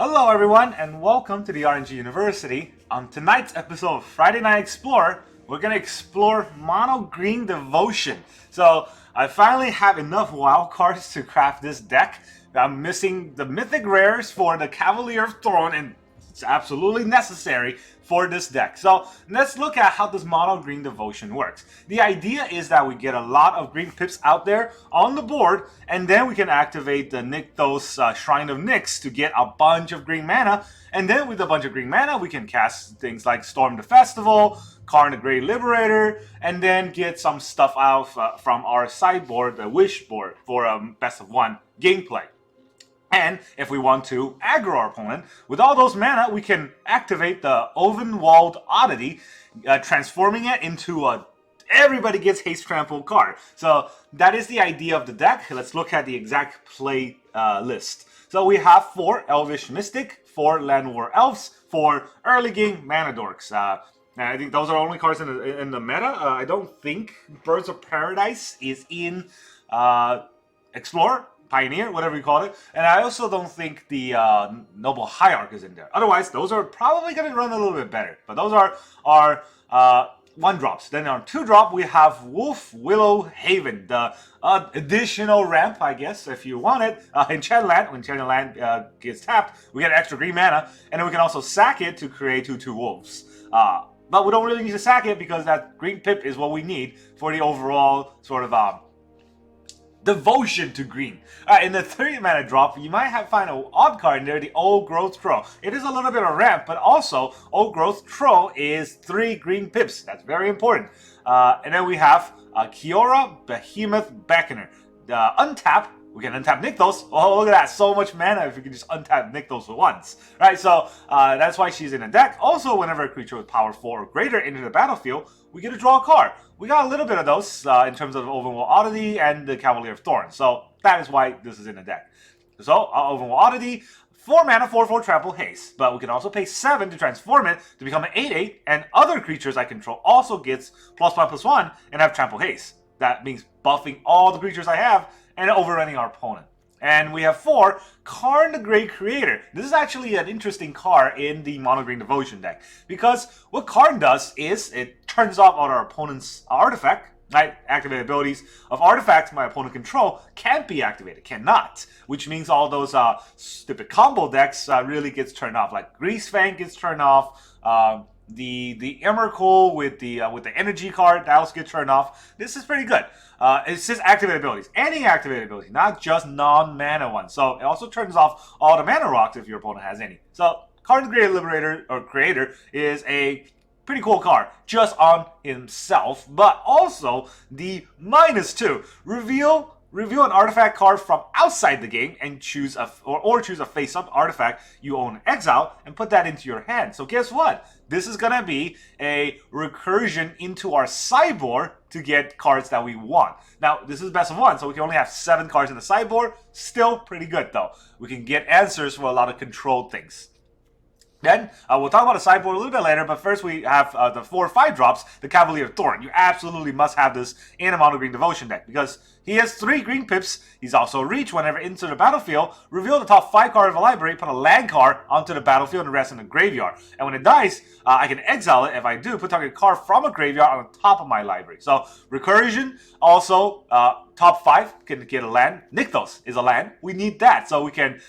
Hello everyone and welcome to the RNG University. On tonight's episode of Friday Night Explore, we're going to explore Mono Green Devotion. So I finally have enough wild cards to craft this deck. I'm missing the mythic rares for the Cavalier of Thorns, and it's absolutely necessary for this deck. So let's look at how this Mono Green Devotion works. The idea is that we get a lot of green pips out there on the board, and then we can activate the Nykthos Shrine of Nyx to get a bunch of green mana. And then with a bunch of green mana, we can cast things like Storm the Festival, Karn the Great Liberator, and then get some stuff out from our sideboard, the Wish board, for a best of one gameplay. And if we want to aggro our opponent, with all those mana, we can activate the Ulvenwald Oddity, transforming it into a everybody gets haste trample card. So that is the idea of the deck. Let's look at the exact play list. So we have 4 Elvish Mystic, 4 Llanowar Elves, 4 early game Mana Dorks. And I think those are only cards in the meta. I don't think Birds of Paradise is in Explorer, Pioneer, whatever you call it. And I also don't think the Noble Hierarch is in there. Otherwise, those are probably going to run a little bit better. But those are our 1-drops. Then on 2-drop, we have Wolfwillow Haven, the additional ramp, I guess, if you want it. Enchant Land, when Enchant Land gets tapped, we get extra green mana. And then we can also sack it to create 2/2 wolves. But we don't really need to sack it because that green pip is what we need for the overall sort of devotion to green. In the 3 mana drop, you might find an odd card in there, the Old Growth Troll. It is a little bit of ramp, but also Old Growth Troll is 3 green pips. That's very important. And then we have Kiora, Behemoth, Beckoner. Untap, we can untap Nykthos. Oh, look at that. So much mana if we can just untap Nykthos for once. Right, so that's why she's in the deck. Also, whenever a creature with power 4 or greater enters the battlefield, we get to draw a card. We got a little bit of those in terms of Ulvenwald Oddity and the Cavalier of Thorns. So that is why this is in the deck. So, Ulvenwald Oddity, 4 mana, 4/4 trample haste. But we can also pay 7 to transform it to become an 8/8. And other creatures I control also gets +1/+1 and have trample haste. That means buffing all the creatures I have and overrunning our opponent. And we have 4, Karn the Great Creator. This is actually an interesting card in the Mono Green Devotion deck. Because what Karn does is it turns off all our opponent's artifact. Right? Activated abilities of artifacts my opponent control can't be activated, cannot. Which means all those stupid combo decks really gets turned off. Like Greasefang gets turned off. The Emrakul with the energy card, that also gets turned off. This is pretty good. It's just activated abilities. Any activated ability, not just non-mana ones. So it also turns off all the mana rocks if your opponent has any. So Karn the Great Liberator or Creator is a pretty cool card just on himself, but also the -2. Reveal an artifact card from outside the game and choose choose a face-up artifact you own in exile and put that into your hand. So guess what? This is gonna be a recursion into our sideboard to get cards that we want. Now, this is best of 1, so we can only have 7 cards in the sideboard. Still pretty good though. We can get answers for a lot of controlled things. Then, we'll talk about the sideboard a little bit later, but first we have the 4 or 5 drops, the Cavalier of Thorns. You absolutely must have this in a Mono Green Devotion deck, because he has 3 green pips. He's also reach whenever into the battlefield, reveal the top 5 card of a library, put a land card onto the battlefield and rest in the graveyard. And when it dies, I can exile it. If I do, put target card from a graveyard on the top of my library. So, recursion, also, top 5 can get a land. Nykthos is a land. We need that, so we can,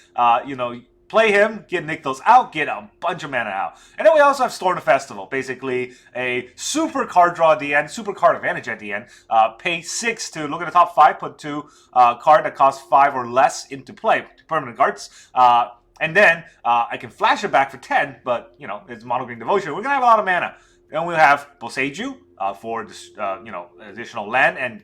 play him, get Nykthos out, get a bunch of mana out. And then we also have Storm the Festival, basically a super card draw at the end, super card advantage at the end. Pay 6 to look at the top 5, put 2 card that costs 5 or less into play, permanent cards. And then I can flash it back for 10, but, it's Mono Green Devotion. We're going to have a lot of mana. Then we'll have Boseiju for this, additional land and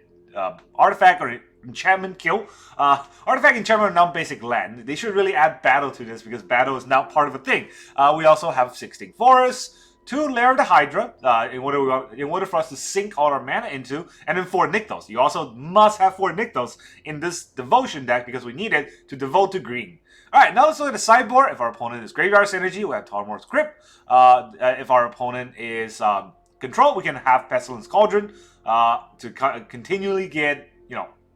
artifact or enchantment kill. Artifact, enchantment, non-basic land. They should really add battle to this because battle is now part of a thing. We also have 16 forests, 2 Lair of the Hydra, in order for us to sink all our mana into, and then 4 Nykthos. You also must have 4 Nykthos in this devotion deck because we need it to devote to green. Alright, now let's look at the sideboard. If our opponent is Graveyard Synergy, we have Tarmore's Crypt. If our opponent is control, we can have Pestilence Cauldron to continually get,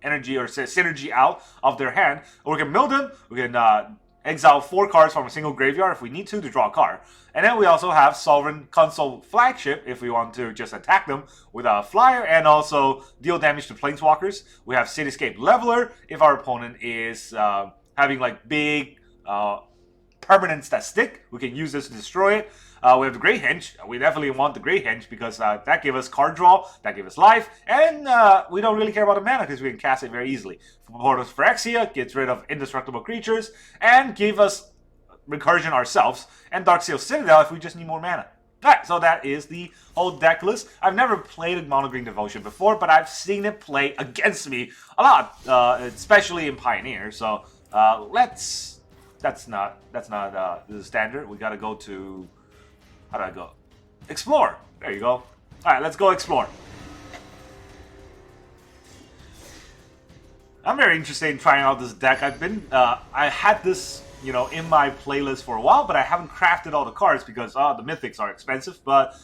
energy or synergy out of their hand. Or we can mill them, we can exile 4 cards from a single graveyard if we need to draw a card. And then we also have Sovereign Console Flagship if we want to just attack them with a flyer and also deal damage to Planeswalkers. We have Cityscape Leveler if our opponent is having like big permanents that stick. We can use this to destroy it. We have the Grey Henge. We definitely want the Grey Henge because that gives us card draw, that gives us life, and we don't really care about the mana because we can cast it very easily. Portals Phyrexia gets rid of indestructible creatures and give us Recursion ourselves, and Darksteel Citadel if we just need more mana. Alright, so that is the whole deck list. I've never played a Mono Green Devotion before, but I've seen it play against me a lot, especially in Pioneer. So let's. That's not the standard. We gotta go to. How do I go? Explore. There you go. Alright, let's go explore. I'm very interested in trying out this deck. I had this, you know, in my playlist for a while, but I haven't crafted all the cards because the mythics are expensive. But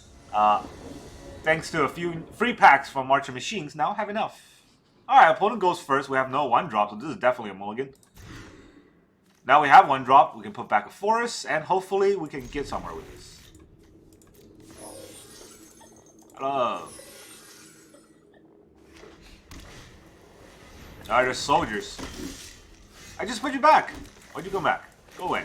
thanks to a few free packs from March of Machines, now I have enough. Alright, opponent goes first. We have no 1-drop, so this is definitely a mulligan. Now we have 1-drop. We can put back a forest, and hopefully we can get somewhere with this. Hello. Alright, there's soldiers. I just put you back. Why'd you come back? Go away.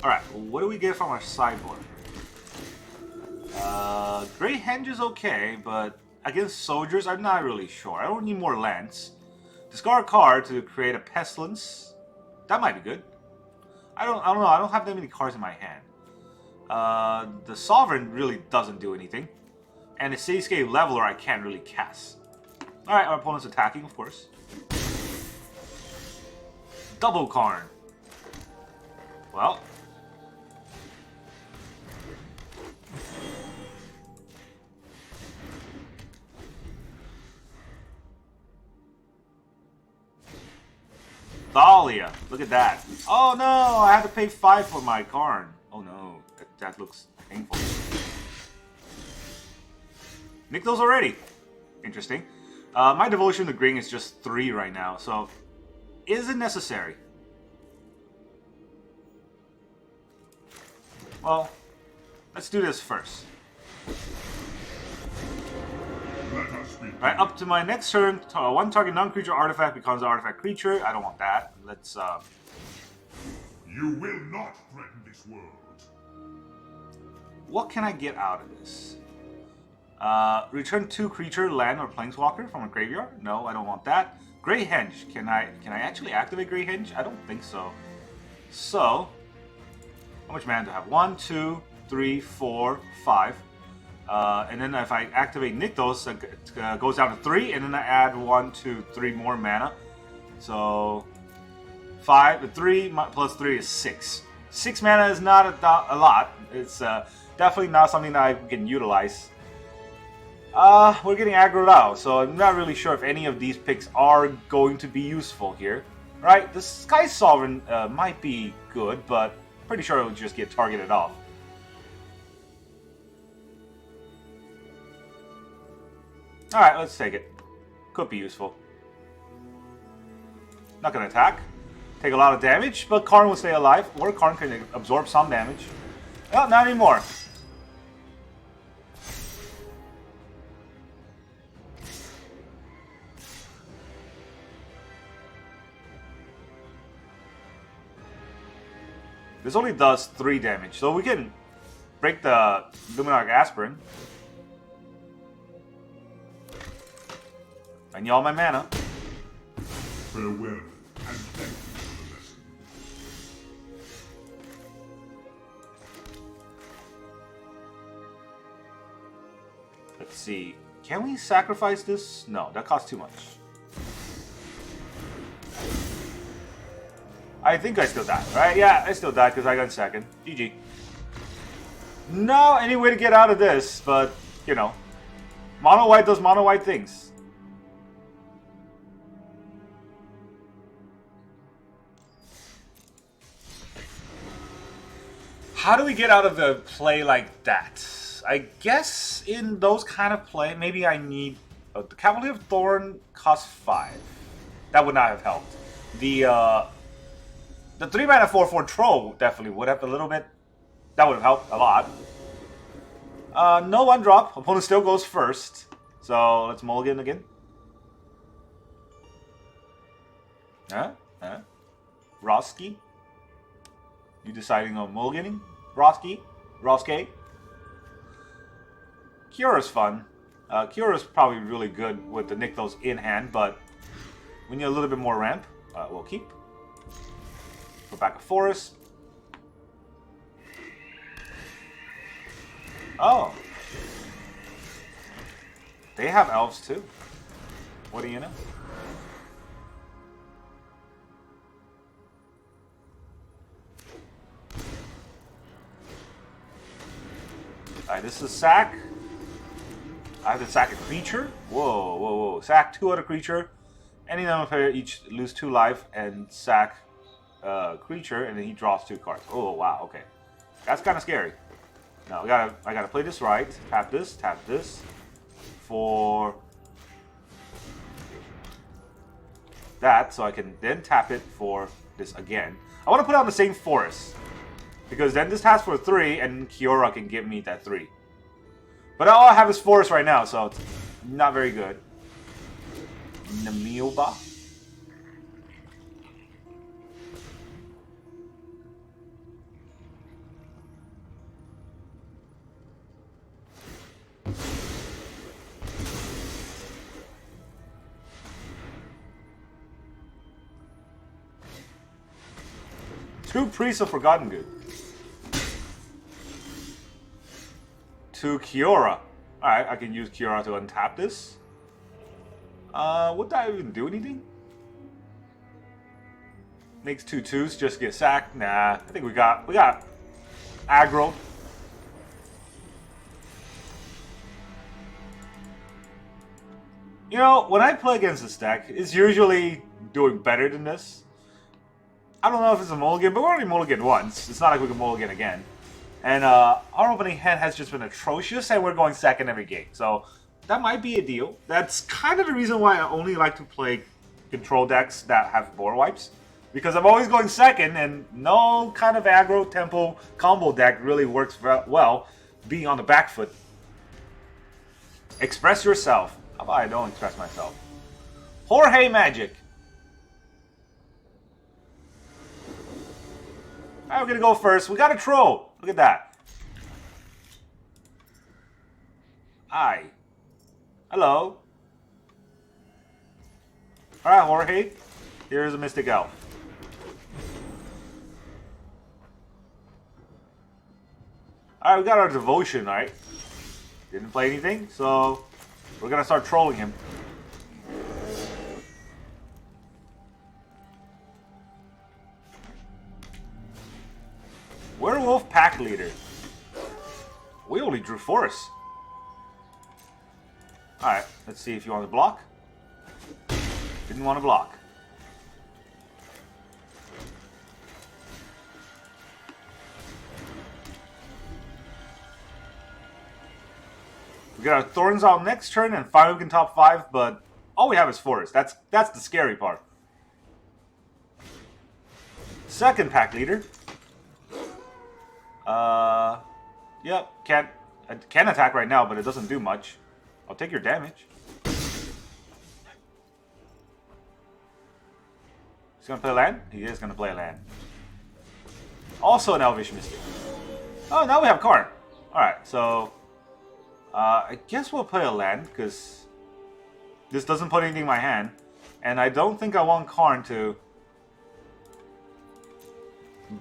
Alright, what do we get from our sideboard? Grey Henge is okay, but against soldiers, I'm not really sure. I don't need more lands. Discard a card to create a pestilence. That might be good. I don't know. I don't have that many cards in my hand. The Sovereign really doesn't do anything. And the Cityscape Leveler I can't really cast. Alright, our opponent's attacking, of course. Double Karn. Well. Thalia. Look at that. Oh no, I had to pay 5 for my Karn. Oh no, that looks painful. Nykthos already. Interesting. My devotion to green is just 3 right now, so is it necessary? Well, let's do this first. Alright, up to my next turn, 1 target non-creature artifact becomes an artifact creature. I don't want that. Let's You will not threaten this world. What can I get out of this? Return 2 creature, land, or planeswalker from a graveyard? No, I don't want that. Grey Henge. Can I actually activate Grey Henge? I don't think so. So, how much mana do I have? 1, 2, 3, 4, 5. And then if I activate Nykthos, it goes down to 3, and then I add 1, 2, 3 more mana. So 3 plus 3 is 6. 6 mana is not a lot. It's definitely not something that I can utilize. We're getting aggroed out, so I'm not really sure if any of these picks are going to be useful here. Right? The Sky Sovereign might be good, but pretty sure it will just get targeted off. Alright, let's take it. Could be useful. Not gonna attack. Take a lot of damage, but Karn will stay alive, or Karn can absorb some damage. Well, not anymore. This only does 3 damage, so we can break the Luminarch Aspirin. I need all my mana. Farewell, and thank you for the lesson. Let's see. Can we sacrifice this? No, that costs too much. I think I still died, right? Yeah, I still died because I got second. GG. No any way to get out of this, but, you know. Mono white does mono white things. How do we get out of the play like that? I guess in those kind of play, maybe I need... the Cavalier of Thorns costs 5. That would not have helped. The 3 mana 4/4 troll definitely would have a little bit. That would have helped a lot. No 1-drop. Opponent still goes first. So let's mulligan again. Huh? Roski? You deciding on mulliganing? Roski? Kiora's fun. Kiora's probably really good with the Nykthos in hand, but we need a little bit more ramp. We'll keep. Put back a forest. Oh. They have elves too. What do you know? Alright, this is sack. I have to sack a creature. Whoa. Sack 2 other creature. Any number of player each lose 2 life and sack creature, and then he draws 2 cards. Oh wow, okay. That's kind of scary. Now I gotta play this right. Tap this for that, so I can then tap it for this again. I want to put on the same forest because then this has for 3, and Kiora can give me that 3. But all I have is forest right now, so it's not very good. Namilba. Two Priests of Forgotten Good. To Kiora. Alright, I can use Kiora to untap this. Would that even do anything? Makes 2/2s just get sacked? Nah, I think we got aggro. You know, when I play against this deck, it's usually doing better than this. I don't know if it's a mulligan, but we already mulliganed once. It's not like we can mulligan again. And our opening hand has just been atrocious, and we're going second every game. So that might be a deal. That's kind of the reason why I only like to play control decks that have board wipes. Because I'm always going second, and no kind of aggro tempo combo deck really works well being on the back foot. Express yourself. How about I don't express myself? Jorge Magic. Alright, we're gonna go first. We got a troll. Look at that. Hi. Hello. Alright, Jorge. Here's a Mystic Elf. Alright, we got our devotion, alright? Didn't play anything, so we're gonna start trolling him. Werewolf Pack Leader. We only drew Forest. Alright, let's see if you want to block. Didn't want to block. We got our Thorns out next turn, and finally we can top 5, but all we have is Forest. That's the scary part. Second Pack Leader. Yep, I can attack right now, but it doesn't do much. I'll take your damage. He's gonna play a land? He is gonna play a land. Also an Elvish Mystic. Oh, now we have Karn. Alright, so I guess we'll play a land, because this doesn't put anything in my hand. And I don't think I want Karn to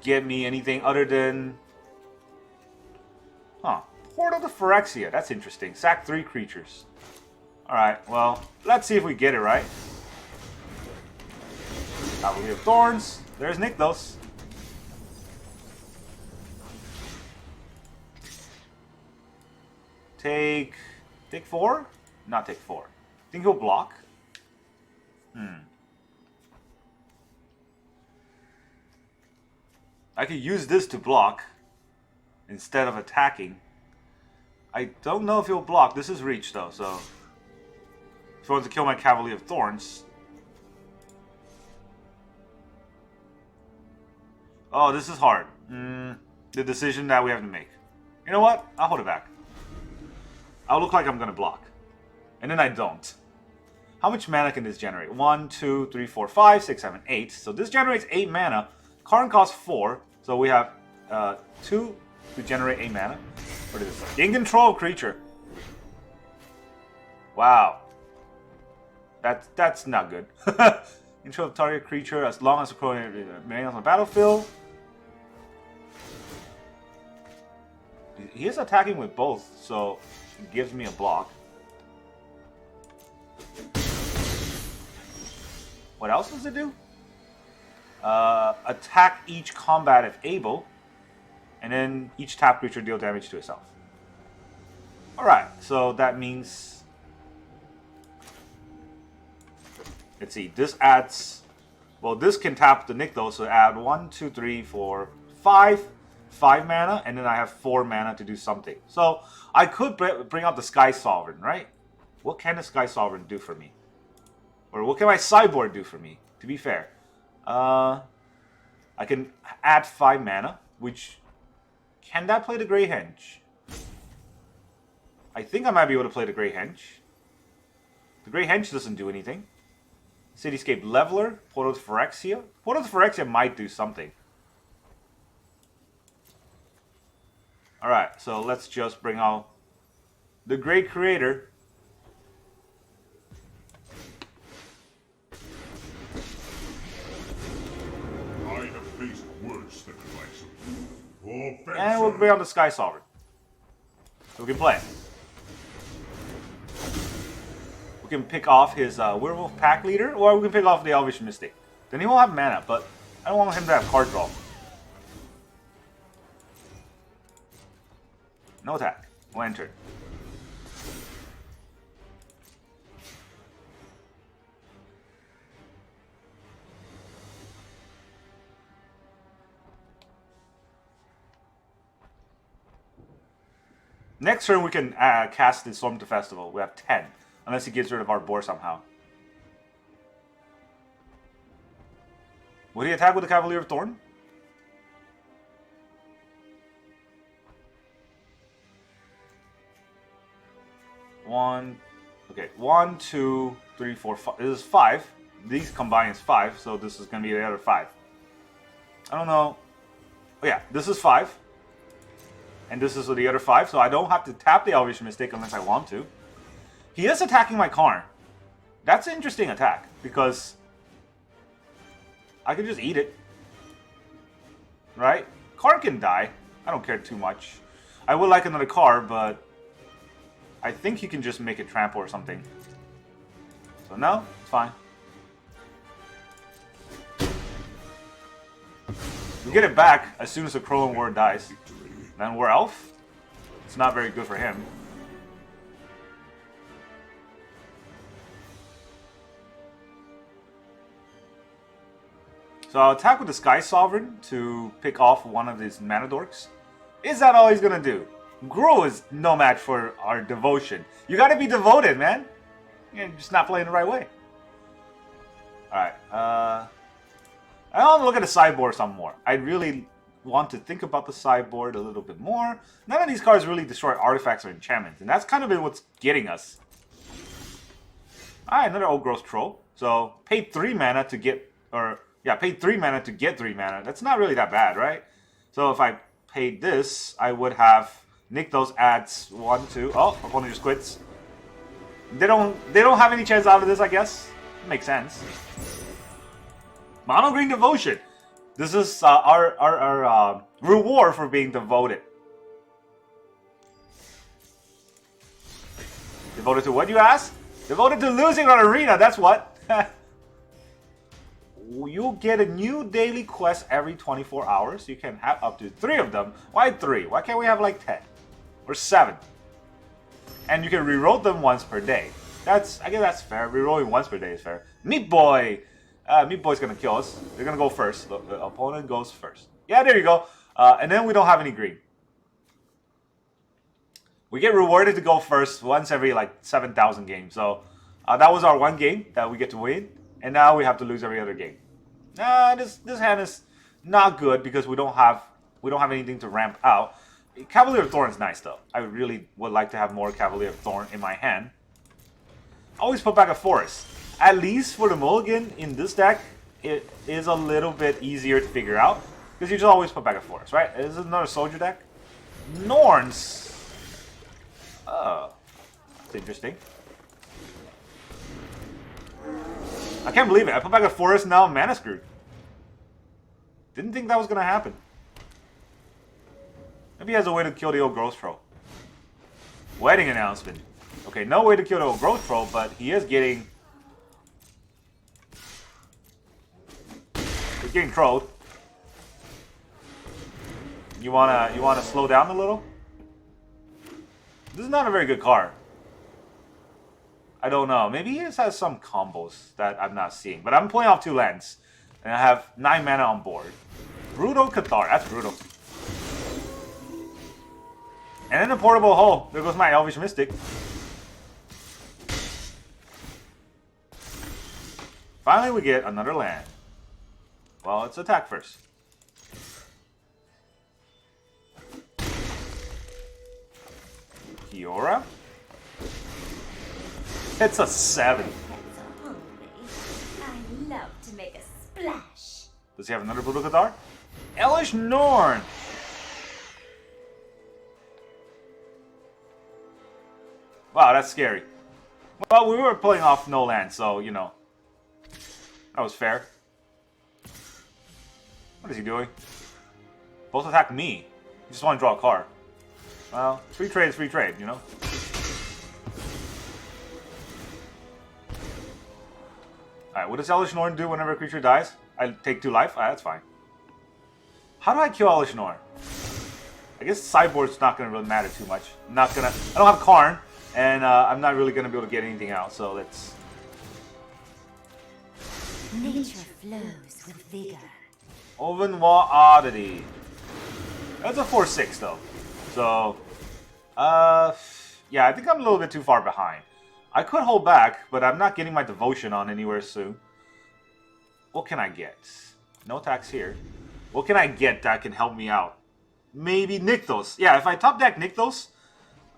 get me anything other than... Huh. Portal to Phyrexia. That's interesting. Sack 3 creatures. Alright, well, let's see if we get it right. Cavalier of Thorns. There's Nykthos. Take 4? Not take 4. Think he'll block? I could use this to block instead of attacking. I don't know if he'll block. This is reach though, so if he wants to kill my Cavalier of Thorns. Oh, this is hard. The decision that we have to make. You know what? I'll hold it back. I'll look like I'm going to block. And then I don't. How much mana can this generate? 1, 2, 3, 4, 5, 6, 7, 8. So this generates 8 mana. Karn costs 4. So we have 2 to generate 8 mana. What is this? Gain control of creature. Wow. That's not good. Control of target creature as long as the creature remains on the battlefield. He is attacking with both, so it gives me a block. What else does it do? Attack each combat if able, and then each tap creature deal damage to itself. Alright, so that means... Let's see, this adds... Well, this can tap the Nykthos, so add 1, 2, 3, 4, 5 mana, and then I have 4 mana to do something. So, I could bring out the Sky Sovereign, right? What can the Sky Sovereign do for me? Or what can my sideboard do for me, to be fair? I can add 5 mana, which... Can that play the Grey Henge? I think I might be able to play the Grey Henge. The Grey Henge doesn't do anything. Cityscape Leveler, Portal to Phyrexia. Portal to Phyrexia might do something. Alright, so let's just bring out the Great Creator. I have faced worse than Device. And we'll bring out the Sky Sovereign. So we can play. We can pick off his Werewolf Pack Leader, or we can pick off the Elvish Mystic. Then he won't have mana, but I don't want him to have card draw. No attack. We'll enter. Next turn we can cast the Storm to Festival. We have 10. Unless he gets rid of our board somehow. Would he attack with the Cavalier of Thorns? Okay, 1, 2, 3, 4, 5. This is 5. These combine is 5, so this is going to be the other 5. I don't know. Oh yeah, this is 5. And this is the other 5, so I don't have to tap the Elvish Mystic unless I want to. He is attacking my Karn. That's an interesting attack, because I could just eat it. Right? Karn can die. I don't care too much. I would like another card, but I think he can just make it trample or something. So no, it's fine. We get it back as soon as the Crow and Ward dies. Llanowar Elf? It's not very good for him. So I'll attack with the Sky Sovereign to pick off one of these mana dorks. Is that all he's gonna do? Grow is no match for our devotion. You gotta be devoted, man. You're just not playing the right way. Alright, I want to look at the sideboard some more. I really want to think about the sideboard a little bit more. None of these cards really destroy artifacts or enchantments, and that's kind of been what's getting us. Alright, another Old Growth Troll. So, paid 3 mana to get, paid 3 mana to get 3 mana. That's not really that bad, right? So if I paid this, I would have Nykthos adds 1, 2. Oh, opponent just quits. They don't have any chance out of this, I guess. Makes sense. Mono Green Devotion. This is our reward for being devoted. Devoted to what, you ask? Devoted to losing on Arena, that's what. You'll get a new daily quest every 24 hours. You can have up to 3 of them. Why 3? Why can't we have like 10? Or 7? And you can reroll them once per day. I guess that's fair. Rerolling once per day is fair. Meat Boy! Meat Boy's gonna kill us. They're gonna go first. The opponent goes first. Yeah, there you go. And then we don't have any green. We get rewarded to go first once every like 7,000 games. So that was our one game that we get to win. And now we have to lose every other game. This hand is Not good because we don't have anything to ramp out. Cavalier of Thorns is nice though. I really would like to have more Cavalier of Thorn in my hand. Always put back a forest. At least for the mulligan in this deck, it is a little bit easier to figure out. Because you just always put back a forest, right? Is this another soldier deck? Norns. Oh. That's interesting. I can't believe it. I put back a forest, now I'm mana screwed. Didn't think that was going to happen. Maybe he has a way to kill the old growth troll. Wedding announcement. Okay, no way to kill the old growth troll, but he is getting... He's getting trolled. You wanna slow down a little? This is not a very good card. I don't know. Maybe he just has some combos that I'm not seeing. But I'm playing off 2 lands. And I have 9 mana on board. Brutal Cathar. That's brutal. And in the portable hole, there goes my Elvish Mystic. Finally, we get another land. Well, let's attack first. Kiora. It's a 7. I love to make a splash. Does he have another Brutal Cathar? Elish Norn. Wow, that's scary. Well, we were playing off no land, so, you know. That was fair. What is he doing? Both attack me. You just want to draw a card. Well, free trade is free trade, you know? Alright, what does Elish Norn do whenever a creature dies? I take 2 life? That's fine. How do I kill Elish Norn? I guess sideboard's not going to really matter too much. I don't have Karn, and I'm not really going to be able to get anything out, so let's... Nature flows with vigor. Ulvenwald Oddity. That's a 4/6 though. So, yeah, I think I'm a little bit too far behind. I could hold back, but I'm not getting my devotion on anywhere soon. What can I get? No attacks here. What can I get that can help me out? Maybe Nykthos. Yeah, if I top deck Nykthos,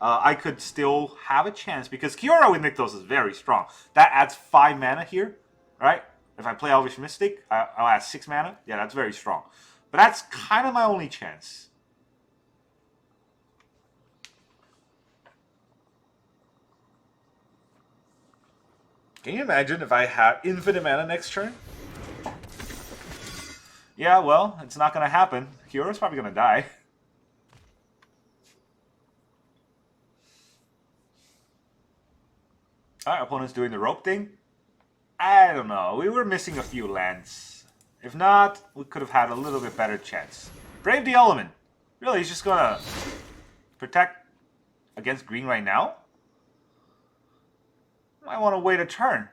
I could still have a chance because Kiora with Nykthos is very strong. That adds 5 mana here, right? If I play Elvish Mystic, I'll add 6 mana. Yeah, that's very strong. But that's kind of my only chance. Can you imagine if I had infinite mana next turn? Yeah, well, it's not going to happen. Kiora's probably going to die. Alright, opponent's doing the rope thing. I don't know. We were missing a few lands. If not, we could have had a little bit better chance. Brave the Element. Really, he's just going to protect against green right now? Might want to wait a turn.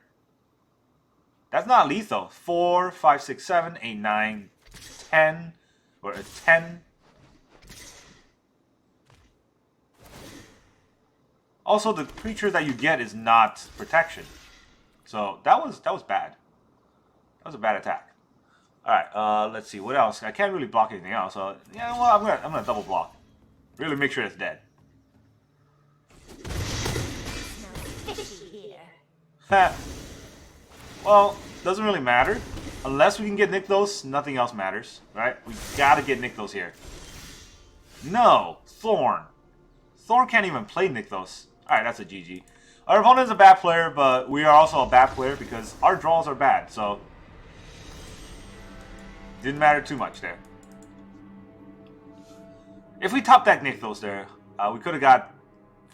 That's not lethal. 4, 5, 6, 7, 8, 9, 10. Or a 10. Also, the creature that you get is not protection. So that was bad. That was a bad attack. Alright, let's see. What else? I can't really block anything else. So yeah, well, I'm gonna double block. Really make sure it's dead. Well, doesn't really matter. Unless we can get Nykthos, nothing else matters, right? We gotta get Nykthos here. No! Thorn. Thorn can't even play Nykthos. Alright, that's a GG. Our opponent's a bad player, but we are also a bad player because our draws are bad, so... Didn't matter too much there. If we top deck Nykthos there, we could have got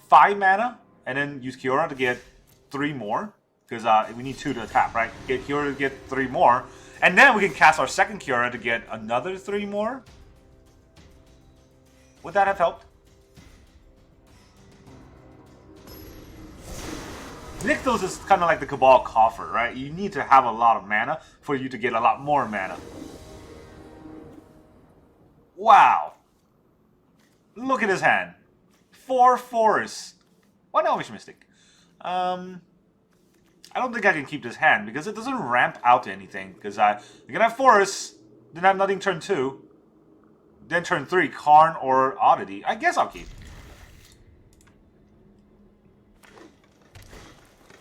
5 mana, and then use Kiora to get 3 more. Because we need 2 to tap, right? Get Kiora to get 3 more. And then we can cast our second Kiora to get another 3 more. Would that have helped? Nykthos is kind of like the Cabal Coffer, right? You need to have a lot of mana for you to get a lot more mana. Wow. Look at his hand. 4 forests. 1 Elvish Mystic. I don't think I can keep this hand because it doesn't ramp out to anything. Because I can have forests, Didn't have nothing turn 2. Then turn 3, Karn or Oddity. I guess I'll keep.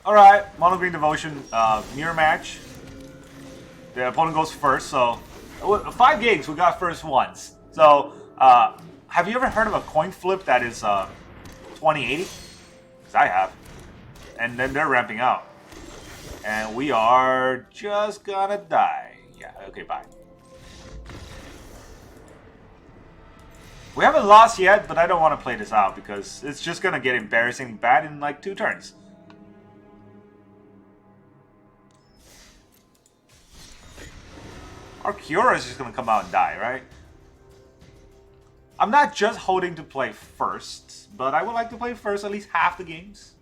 Alright, Mono Green Devotion, mirror match. The opponent goes first, so 5 games we got first once. So, have you ever heard of a coin flip that is 2080? Because I have. And then they're ramping out. And we are just gonna die. Yeah, okay, bye. We haven't lost yet, but I don't want to play this out because it's just gonna get embarrassing bad in like 2 turns. Our Kiora is just gonna come out and die, right? I'm not just holding to play first, but I would like to play first at least half the games.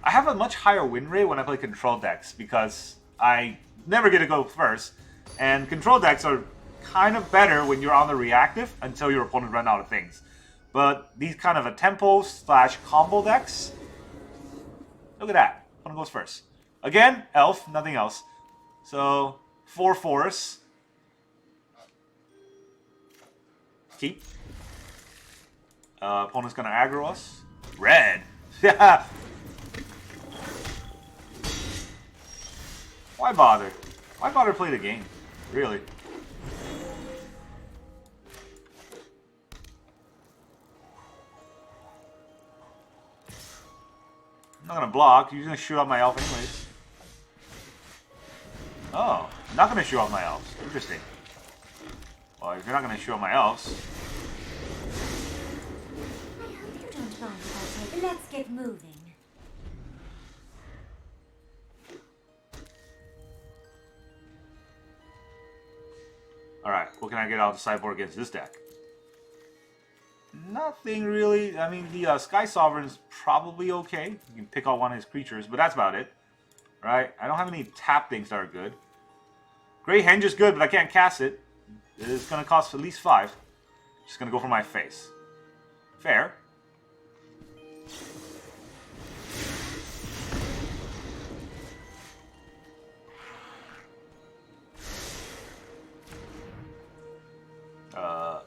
I have a much higher win rate when I play control decks because I never get to go first, and control decks are kind of better when you're on the reactive until your opponent runs out of things. But these kind of a tempo / combo decks, look at that. Opponent goes first. Again, elf, nothing else. So 4 forests. Keep. Opponent's gonna aggro us. Red. Yeah. Why bother? Why bother play the game? Really? I'm not gonna block. You're gonna shoot out my elf anyways. Oh, I'm not gonna shoot out my elves. Interesting. Well, if you're not gonna shoot out my elves. I hope you don't mind if I take. Let's get moving. Alright, what can I get out of the sideboard against this deck? Nothing really. I mean, the Sky Sovereign's probably okay. You can pick out one of his creatures, but that's about it. Right? I don't have any tap things that are good. Great Henge is good, but I can't cast it. It's going to cost at least 5. Just going to go for my face. Fair.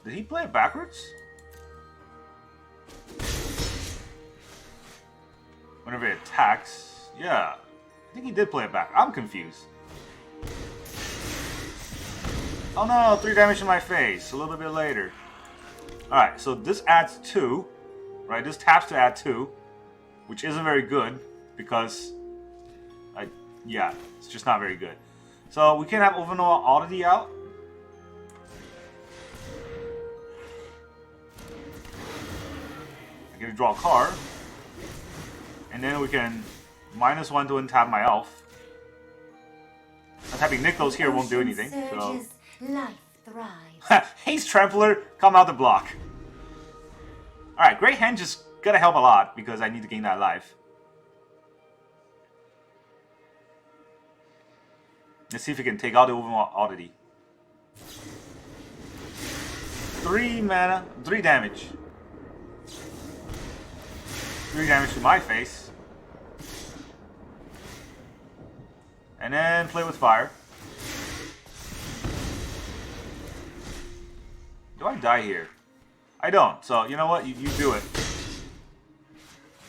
Did he play it backwards? Whenever it attacks. Yeah. I think he did play it back. I'm confused. Oh no, 3 damage to my face. A little bit later. Alright, so this adds 2. Right, this taps to add 2. Which isn't very good. Because... yeah, it's just not very good. So we can have Ulvenwald Oddity out. I get to draw a card. And then we can -1 to untap my elf. Untaping Nykthos here won't do anything. So. Life thrives. Haste Trampler, come out the block. Alright, Great Henge is gonna help a lot because I need to gain that life. Let's see if we can take out the Ulvenwald Oddity. 3 mana, 3 damage. 3 damage to my face. And then play with fire. Do I die here? I don't. So, you know what? You do it.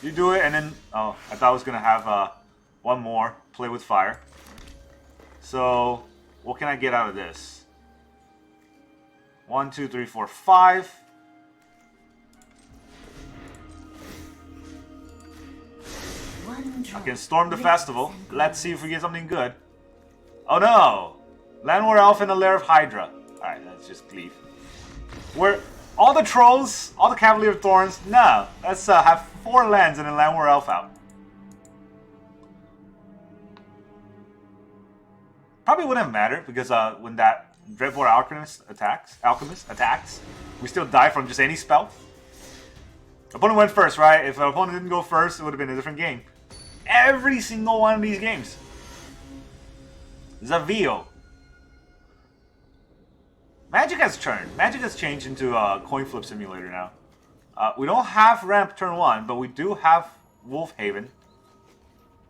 You do it and then... Oh, I thought I was going to have one more. Play with fire. So, what can I get out of this? 1, 2, 3, 4, 5. I can storm the festival. Let's see if we get something good. Oh no! Llanowar Elf and the Lair of Hydra. Alright, let's just leave. We're all the trolls, all the Cavalier of Thorns. No, let's have 4 lands and a Llanowar Elf out. Probably wouldn't matter because when that Dreadboard Alchemist attacks, we still die from just any spell. Opponent went first, right? If an opponent didn't go first, it would have been a different game. Every single one of these games. Zavio. Magic has turned. Magic has changed into a coin flip simulator now. We don't have ramp turn 1, but we do have Wolf Haven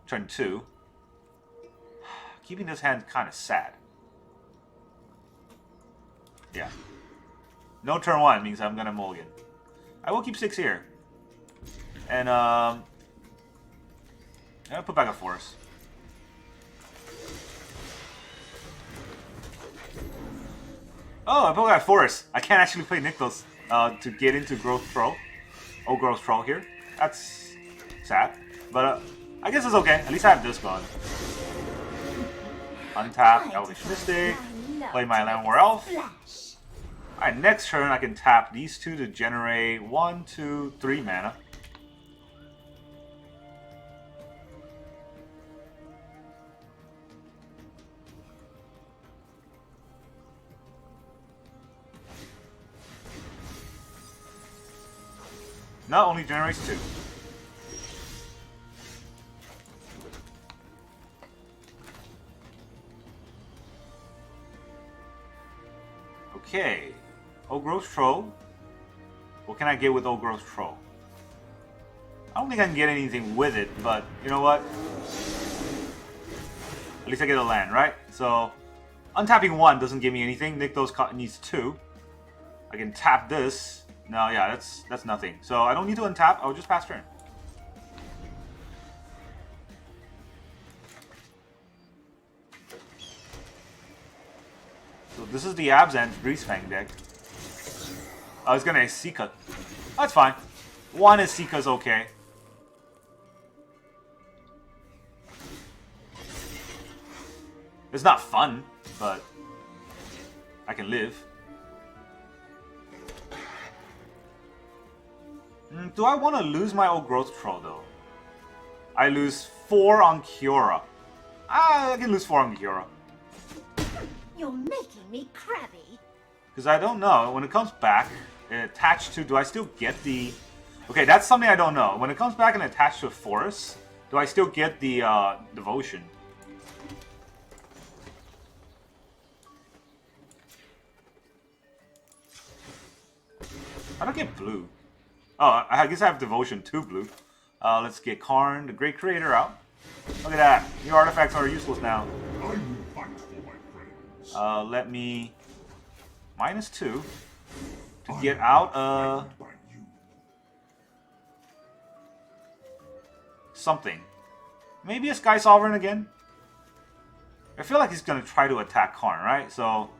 turn 2. Keeping this hand kind of sad. Yeah. No turn 1 means I'm gonna mulligan. I will keep 6 here. And I'm gonna put back a force. Oh, I put back a force. I can't actually play Nykthos to get into Growth Troll. Oh, Growth Troll here. That's sad. But I guess it's okay. At least I have this going. Untap Elvish Mystic. Play my Llanowar Elves. Alright, next turn I can tap these two to generate 1, 2, 3 mana. No, only generates 2. Okay. Growth Troll. What can I get with Growth Troll? I don't think I can get anything with it, but you know what? At least I get a land, right? So, untapping 1 doesn't give me anything. Nykthos needs 2. I can tap this. No, yeah, that's nothing. So I don't need to untap. I'll just pass turn. So this is the Absent Greasefang deck. I was gonna Sika. That's fine. 1 is Sika's okay. It's not fun, but I can live. Do I want to lose my old Growth Troll though? I lose 4 on Kiora. I can lose 4 on Kiora. You're making me crabby. Because I don't know. When it comes back, attached to... Do I still get the... Okay, that's something I don't know. When it comes back and attached to a forest, do I still get the devotion? I don't get blue. Oh, I guess I have devotion to blue. Let's get Karn, the Great Creator, out. Look at that. Your artifacts are useless now. I will fight for my friends. Let me... -2 to get out By you. something. Maybe a Sky Sovereign again? I feel like he's going to try to attack Karn, right? So...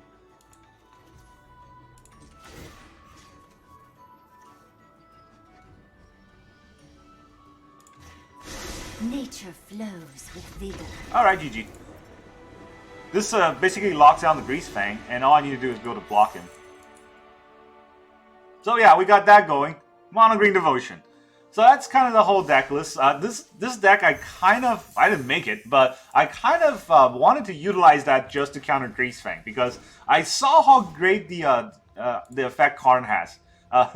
Nature flows with vigor. Alright, GG. This basically locks down the Greasefang, and all I need to do is build a block him. So yeah, we got that going. Mono Green Devotion. So that's kind of the whole deck list. This deck, I didn't make it, but I kind of wanted to utilize that just to counter Greasefang, because I saw how great the effect Karn has.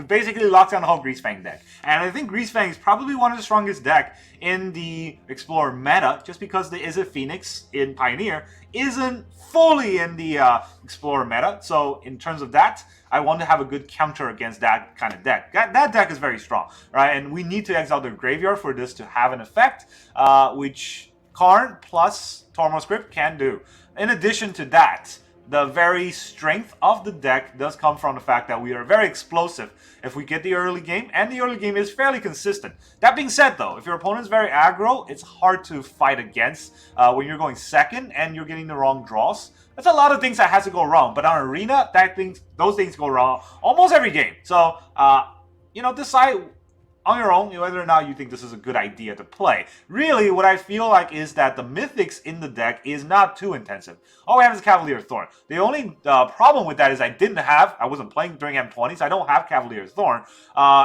Basically locks down the whole Greasefang deck. And I think Greasefang is probably one of the strongest deck in the Explorer meta, just because the Izzet Phoenix in Pioneer isn't fully in the Explorer meta. So in terms of that, I want to have a good counter against that kind of deck. That deck is very strong, right? And we need to exile their graveyard for this to have an effect, which Karn plus Tormod Script can do. In addition to that, the very strength of the deck does come from the fact that we are very explosive if we get the early game, and the early game is fairly consistent. That being said though, if your opponent's very aggro, it's hard to fight against when you're going second and you're getting the wrong draws. That's a lot of things that has to go wrong, but on Arena, those things go wrong almost every game. So, decide on your own whether or not you think this is a good idea to play. Really, what I feel like is that the mythics in the deck is not too intensive. All we have is Cavalier of Thorns. The only problem with that is I wasn't playing during M20, so I don't have Cavalier of Thorns.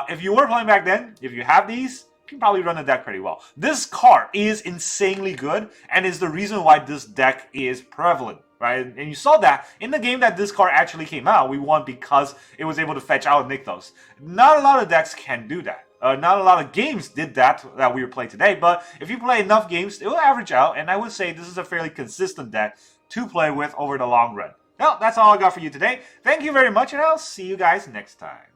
If you were playing back then, if you have these, you can probably run the deck pretty well. This card is insanely good, and is the reason why this deck is prevalent. Right? And you saw that in the game that this card actually came out. We won because it was able to fetch out Nykthos. Not a lot of decks can do that. Not a lot of games did that we were playing today, but if you play enough games, it will average out, and I would say this is a fairly consistent deck to play with over the long run. Well, that's all I got for you today. Thank you very much, and I'll see you guys next time.